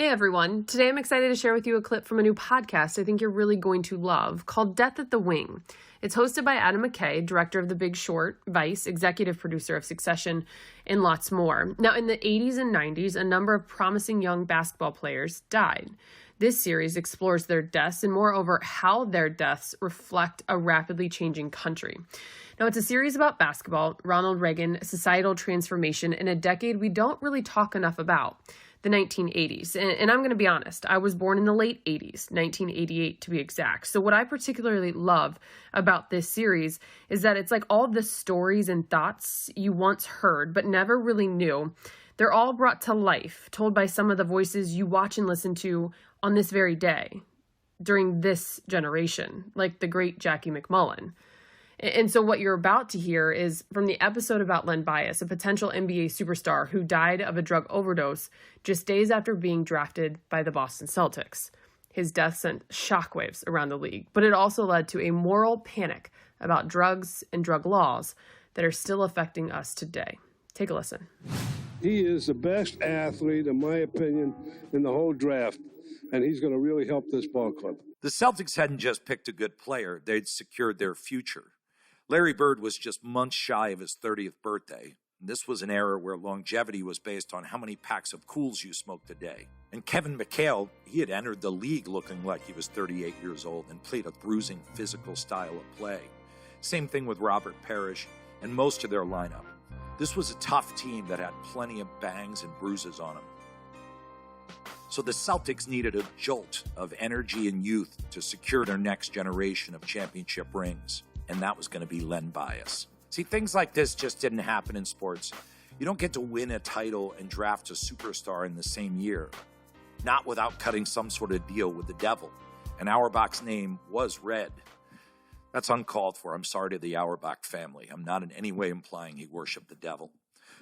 Hey everyone, today I'm excited to share with you a clip from a new podcast I think you're really going to love called Death at the Wing. It's hosted by Adam McKay, director of The Big Short, Vice, executive producer of Succession, and lots more. Now, in the 80s and 90s, a number of promising young basketball players died. This series explores their deaths and, moreover, how their deaths reflect a rapidly changing country. Now, it's a series about basketball, Ronald Reagan, societal transformation, in a decade we don't really talk enough about, the 1980s. And I'm going to be honest, I was born in the late 80s, 1988 to be exact. So what I particularly love about this series is that it's like all the stories and thoughts you once heard but never really knew. They're all brought to life, told by some of the voices you watch and listen to on this very day, during this generation, like the great Jackie McMullen. And so what you're about to hear is from the episode about Len Bias, a potential NBA superstar who died of a drug overdose just days after being drafted by the Boston Celtics. His death sent shockwaves around the league, but it also led to a moral panic about drugs and drug laws that are still affecting us today. Take a listen. He is the best athlete, in my opinion, in the whole draft, and he's going to really help this ball club. The Celtics hadn't just picked a good player, they'd secured their future. Larry Bird was just months shy of his 30th birthday. This was an era where longevity was based on how many packs of Cools you smoked a day. And Kevin McHale, he had entered the league looking like he was 38 years old and played a bruising physical style of play. Same thing with Robert Parrish and most of their lineup. This was a tough team that had plenty of bangs and bruises on them. So the Celtics needed a jolt of energy and youth to secure their next generation of championship rings. And that was going to be Len Bias. See, things like this just didn't happen in sports. You don't get to win a title and draft a superstar in the same year. Not without cutting some sort of deal with the devil. And Auerbach's name was red. That's uncalled for. I'm sorry to the Auerbach family. I'm not in any way implying he worshiped the devil.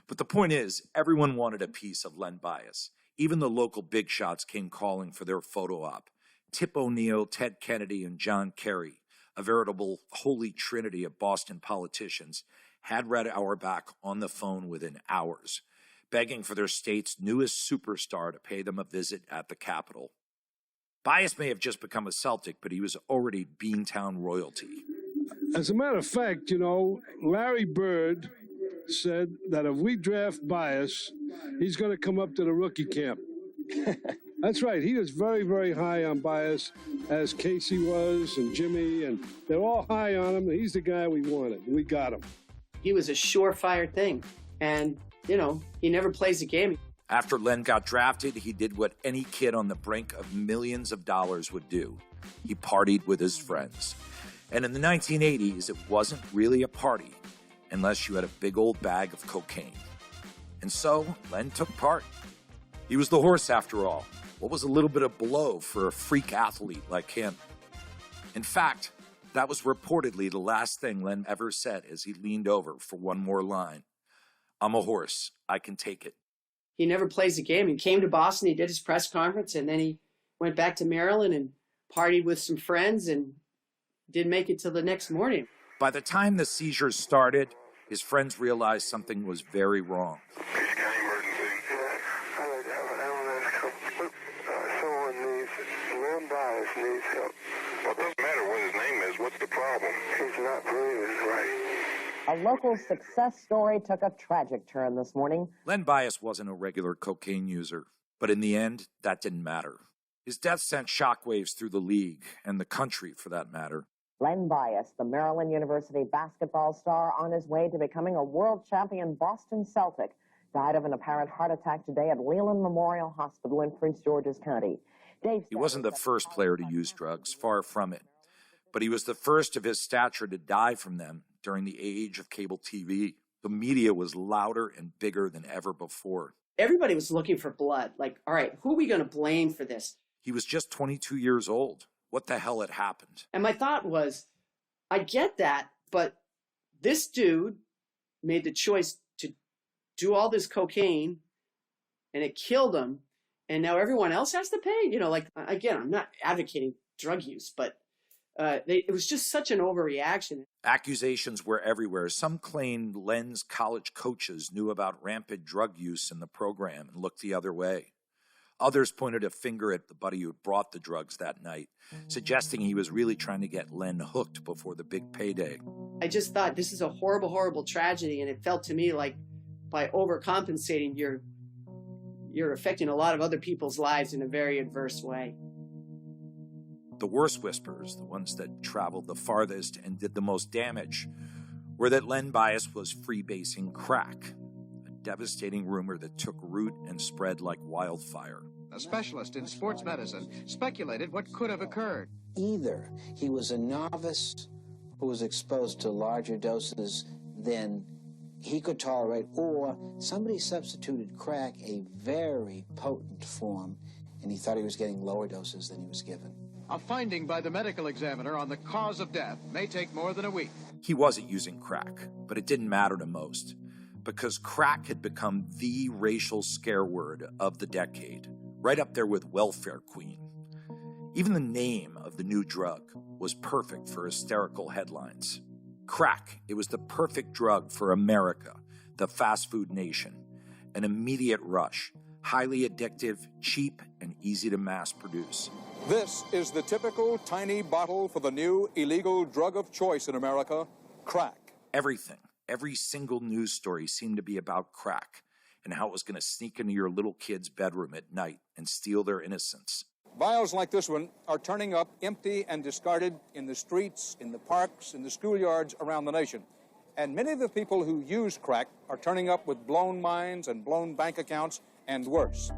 But the point is, everyone wanted a piece of Len Bias. Even the local big shots came calling for their photo op. Tip O'Neill, Ted Kennedy, and John Kerry, a veritable holy trinity of Boston politicians, had Red Auerbach on the phone within hours, begging for their state's newest superstar to pay them a visit at the Capitol. Bias may have just become a Celtic, but he was already Beantown royalty. As a matter of fact, Larry Bird said that if we draft Bias, he's going to come up to the rookie camp. That's right. He was very, very high on Bias, as Casey was and Jimmy, and they're all high on him. He's the guy we wanted. We got him. He was a surefire thing, and, he never plays a game. After Len got drafted, he did what any kid on the brink of millions of dollars would do. He partied with his friends. And in the 1980s, it wasn't really a party unless you had a big old bag of cocaine. And so, Len took part. He was the horse, after all. What was a little bit of blow for a freak athlete like him? In fact, that was reportedly the last thing Len ever said as he leaned over for one more line. I'm a horse. I can take it. He never plays a game. He came to Boston, he did his press conference, and then he went back to Maryland and partied with some friends and didn't make it till the next morning. By the time the seizures started, his friends realized something was very wrong. Needs help. Well, it doesn't matter what his name is. What's the problem? He's not breathing right. A local success story took a tragic turn this morning. Len Bias wasn't a regular cocaine user, but in the end, that didn't matter. His death sent shockwaves through the league, and the country for that matter. Len Bias, the Maryland University basketball star on his way to becoming a world champion Boston Celtic, died of an apparent heart attack today at Leland Memorial Hospital in Prince George's County. He wasn't the first player to use drugs, far from it. But he was the first of his stature to die from them during the age of cable TV. The media was louder and bigger than ever before. Everybody was looking for blood. Like, all right, who are we going to blame for this? He was just 22 years old. What the hell had happened? And my thought was, I get that, but this dude made the choice to do all this cocaine, and it killed him. And now everyone else has to pay? Again, I'm not advocating drug use, but it was just such an overreaction. Accusations were everywhere. Some claimed Len's college coaches knew about rampant drug use in the program and looked the other way. Others pointed a finger at the buddy who brought the drugs that night, suggesting he was really trying to get Len hooked before the big payday. I just thought this is a horrible, horrible tragedy, and it felt to me like by overcompensating, you're affecting a lot of other people's lives in a very adverse way. The worst whispers, the ones that traveled the farthest and did the most damage, were that Len Bias was freebasing crack, a devastating rumor that took root and spread like wildfire. A specialist in sports medicine speculated what could have occurred. Either he was a novice who was exposed to larger doses than he could tolerate, or somebody substituted crack, a very potent form, and he thought he was getting lower doses than he was given. A finding by the medical examiner on the cause of death may take more than a week. He wasn't using crack, but it didn't matter to most, because crack had become the racial scare word of the decade, right up there with welfare queen. Even the name of the new drug was perfect for hysterical headlines. Crack, it was the perfect drug for America, the fast food nation. An immediate rush, highly addictive, cheap, and easy to mass produce. This is the typical tiny bottle for the new illegal drug of choice in America, crack. Everything, every single news story seemed to be about crack and how it was going to sneak into your little kid's bedroom at night and steal their innocence. Vials like this one are turning up empty and discarded in the streets, in the parks, in the schoolyards around the nation. And many of the people who use crack are turning up with blown minds and blown bank accounts and worse.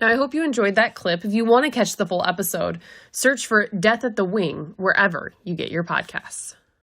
Now, I hope you enjoyed that clip. If you want to catch the full episode, search for Death at the Wing wherever you get your podcasts.